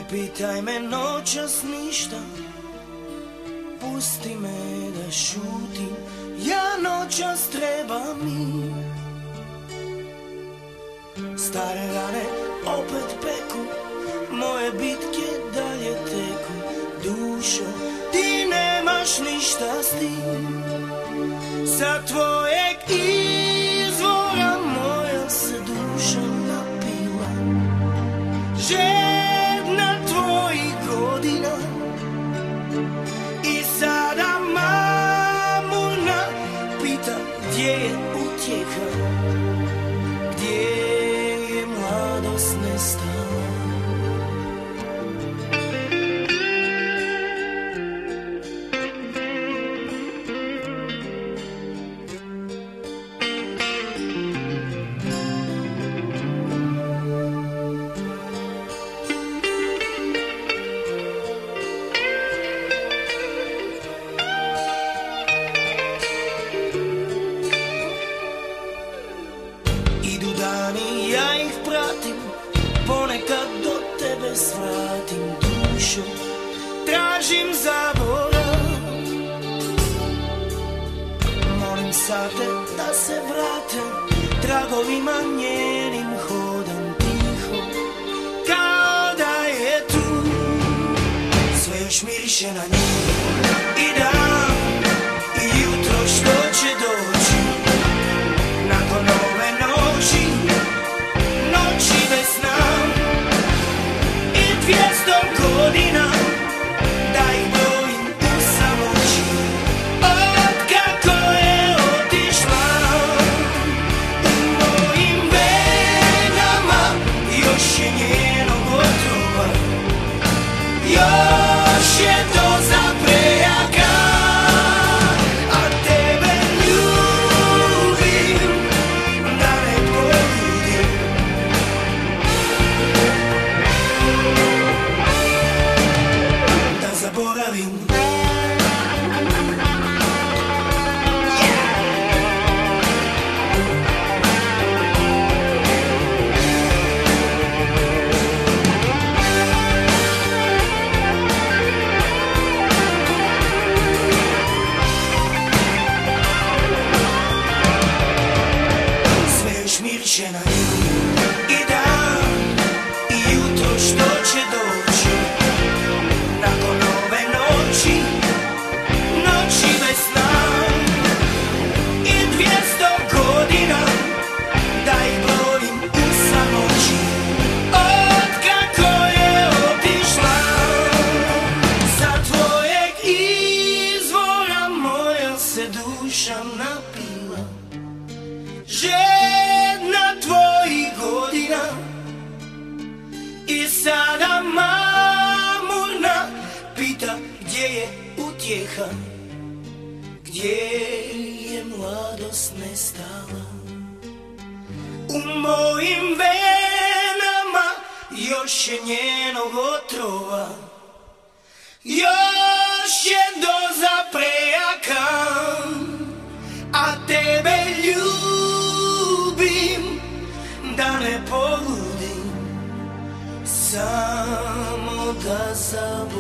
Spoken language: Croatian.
pitaj me noćas ništa, pusti me da šutim, ja noćas trebam mir. Stare rane opet peku, moje bitke dalje teku. Dušo, ti nemaš ništa s tim, sa tvojeg izvora moja se duša napila. Žedna tvojih godina i sada mamuna pita gdje je utjeha, gdje je mladost nestala. Ja ih pratim, ponekad do tebe svratim. Dušo, tražim zaborav, molim sate da se vrate, tragovima njenim hodam tiho, kao da je tu. Sve još miriše na nju i dan i jutro što će doći nakon ove noći. Noći bez sna i 200 godina da ih brojim u samoći. Od kako je otišla, u mojim venama još je njenog otrova, još je doza prejaka. A tebe ljubim da ne poludim, da zaboravim. Sve još miriše na nju i dan i jutro što će doći nakon ove noći. Noći bez sna i 200 godina da ih brojim u samoći. Od kako je otišla, sa tvojeg izvora moja se duša napila. Žedna tvojih godina i sada mamurna pita gdje je utjeha, gdje je mladost nestala. U mojim venama još je njenog otrova, još je doza prejaka. A tebe ljubim da ne poludim, samo da zaboravim.